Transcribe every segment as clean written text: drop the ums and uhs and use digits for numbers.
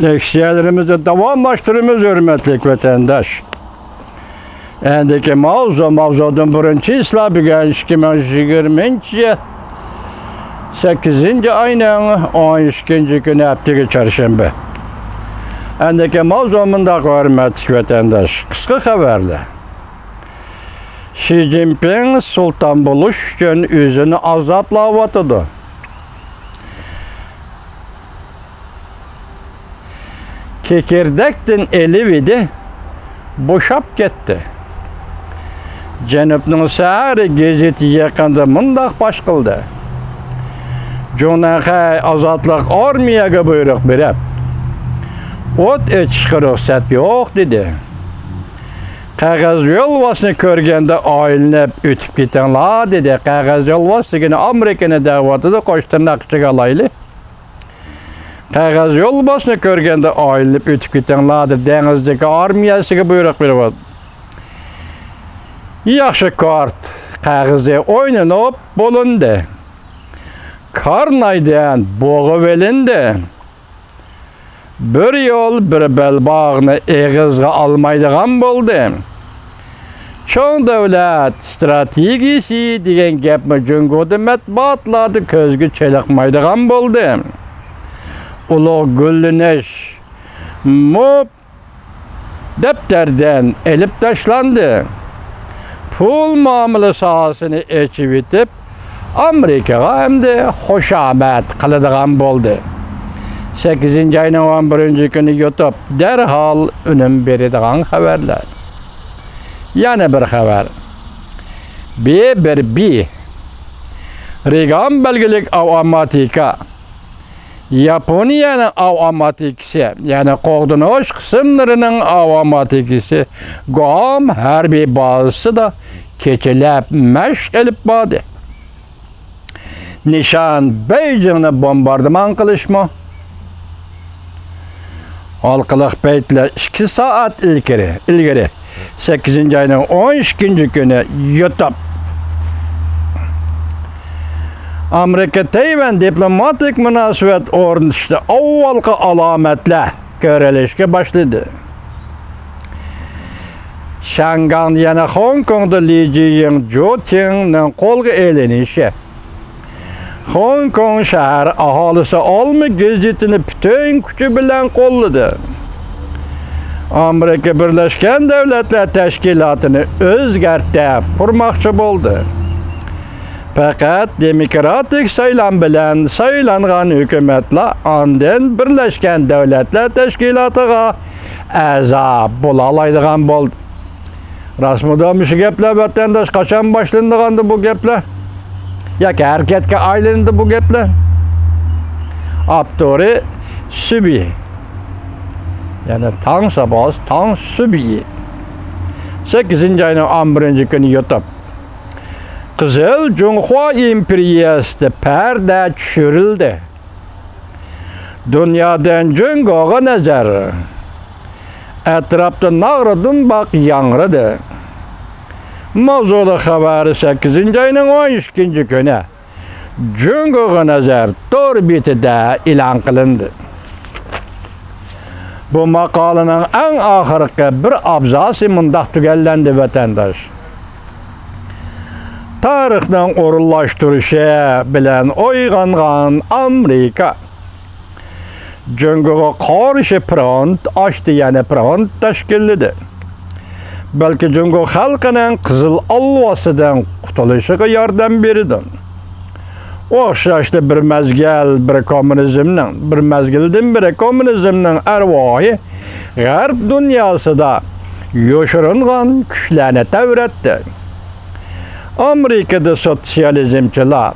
Leksiyalarımızı davamlaştırımız hürmetlik vatandaş. Endiki mavzudan birinci isla bugün 2020 8. ayının 12. günü haftaga çarşamba. Endiki mavzumunda hürmetlik vatandaş. Kısa haberle. Xi Jinping sultan buluş için özünü azaplavatıdı. Kekirdektin elividi, boşap gitti. Cenub'nun səhəri gezeti yakında mındaq baş qıldı. Jonağa azatlıq armiyaga buyruq berib. Ot etişqi ruxsat yo'q dedi. Qağaz yolvasını körgende aylanıb ötüb ketenla dedi. Qağaz yolvasını Amerika'nı davatıda qoştırnaq çıqalaylı. Qağaz yolvasını körgende aylanıb ötüb ketenladır. Denizdeki armiyasıga buyruq berib. Yaxşı kart qağızda oynanıb bolundu. Karnaydan boğu velindi. Bir yol bir belbağını eğizga almaydigan boldu. Çoğun devlet stratejisi degen gapmi jungoda matbuatlarda közgü çelakmaydigan boldu. Ulug Güllüneş mop defterden elip taşlandı. Pul muamele sahasını eçip itip Amerika'ya hem de hoşamet kılıdığan boldu. 8. ayının 11. günü YouTube derhal önüm berediğen haberler. Yani bir haber. B1B Regan belgelik avamatika Japonya'nın avamatikisi yani Qoğdunoş kısımlarının avamatikisi Guam harbi bazısı da keçelep meşk elip badı. Nişan Beijing'e bombardıman kılışma. Halkılık beytle 2 saat ilgiri 8. ayının 12. günü YouTube Amerika-Tayvan diplomatik münasebet ornuştu avvalki alametle görülüşke başladı. Şangan yani Hong Kong'da Li Jiying-Joting'nin kolga elenişi. Hong Kong şəhəri ahalisi alma gezetini bütün gücü bilen qolladı. Amerika Birleşken Devletler Teşkilatı'nı özgərtdə qurmaqçı boldu. Fakat demokratik saylan bilen saylanğan hükümetler andın Birleşken Devletler Teşkilatı'na əza bulalaydıgan boldu. Rasmıda müşü gepler vatandaş kaçan başlandıgandı bu gepler? Ya ki hareketke aylandı bu gepler? Aptori Sübi. Yani tan sabahı, tan Sübi. 8. ayının 11. günü YouTube. Kızıl Cunhua İmperiyası perde çürüldü. Dünyadan Cunhua nazar. Etrafta nağradın bak yangradı. Mavzulu haberi 8. ayının 12. günü Cunhua nazar Torbit'de ilan kılındı. Bu makalının en ahırki bir abzası mındak tügellendi vatandaş. Tarixden orullaştırışı bilen oyğanğan Amerika Cunhua qarşı front açtı yani front teşkilledi. Belki Cunhua halkının Kızıl Alvasıdan qutuluşuna yardım berdi. Oxşaşdı bir mezgil bir komünizmnin, bir mezgilden biri komünizmnin ervahı Garp dünyasında yoşurunğan güçlerine tevretti. Amerika'da sosyalizmçiler,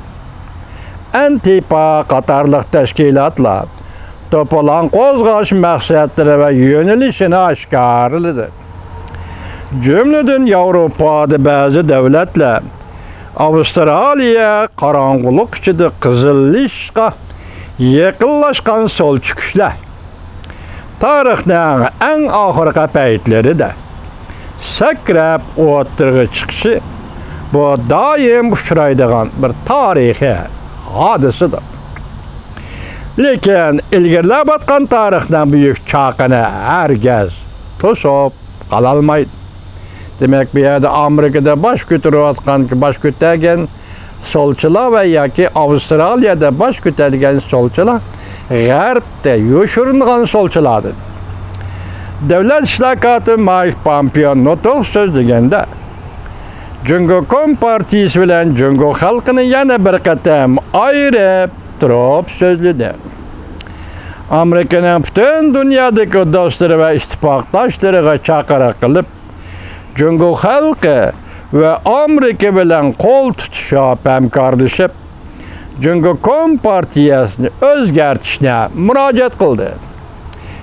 Antifa qatarlıq teşkilatlar toplanan qozğaş məqsədləri və yönelişini aşkarlıdır. Cümleden Avrupa'da bazı devletler, Avustralya karanlık içinde Kızılışqa yakınlaşkan sol çıkışlar. Tarixden en ahırqa peytleri de sakrab oturğı çıkışı bu daim uçraydıgan bir tarihi hadisidir. Lekin ilgirlab atgan tarixdan büyük çağını herkes tosop kalalmaydı. Demek bir yerde Amerika'da baş götürgen solçular ve yaki Avustralya'da baş götürgen solçular G'arbda yoşurungan solçulardı. Devlet İşlakatı Mike Pompeo notoq söz degende Cungo Kompartiyasi bilan Cungo xalqini yana bir qatam ayirib turib so'zladi. Amerikaning butun dunyodagi do'stlari va ittifoqdoshlariga chaqiriq qilib, Cungo xalqi va Amerika bilan qo'l tutishib hamkorlashib, Cungo Kompartiyasini o'zgartirishni murojaat qildi.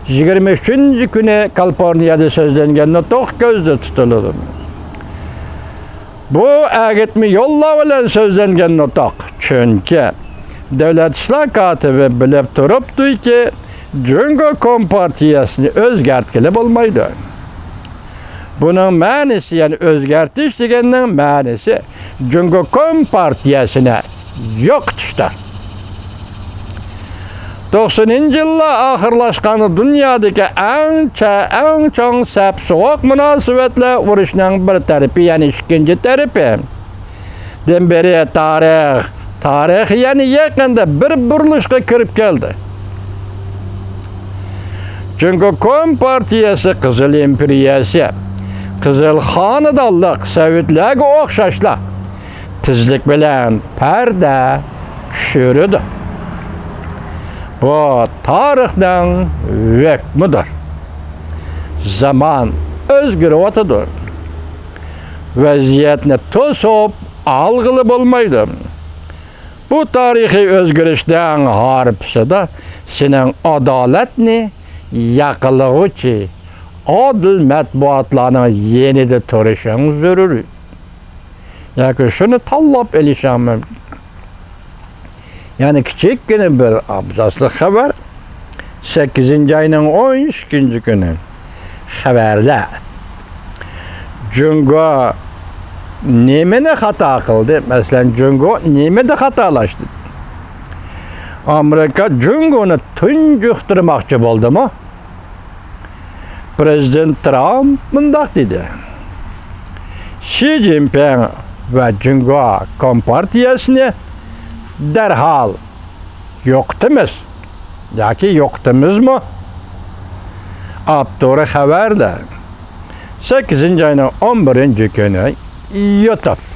23 kuni Kaliforniyada so'zlangan notoq ko'zda tutiladi. Bu agitmi yo'llar bilan so'zlangan notoq. Chunki davlat islohoti bilib turibdiki, Cungo Kompartiyasini o'zgartirib bo'lmaydi. Buning ma'nosi, ya'ni o'zgartirish deganning ma'nosi Cungo Kompartiyasini yo'qotishdir. 90-yillar oxirlashgan dunyodagi eng chong sap-sovuq munosabatlar urushning bir tarafi, ya'ni ikkinchi tarafi. Demberi tarix ya'ni yaqinda bir burilishga kirib keldi. Cungo Kompartiyasi Qizil imperiyasi, Qizil xonadonlik Sovetlarga o'xshashlar tezlik bilan parda tushirdi. Bu tarixdan hukmidir. Zaman o'zgaryapti. Vaziyatni to'sib alg'ilib bo'lmaydi. Bu tarixiy o'zgarishdan harpisida sening adolatni yaqinlig'uchi adil matbuotlarning yenida turishing zarur. Yoki shuni tanlab olishing mumkin. Yani kichikgina bir abzasli xabar 8-oyning 12 kuni xabarda Cungo nimani xato qildi? Masalan, Cungo nimada xatolashdi? Amerika Cungoni tunjuqtirmoqchi bo'ldimi? Prezident Trump bundoq dedi. Xi Jinping va Cungo Kompartiyasini derhal yo'qtimiz yoki yo'qtimizmi? Abdura xabarda 8-oyning 11 kuni YouTube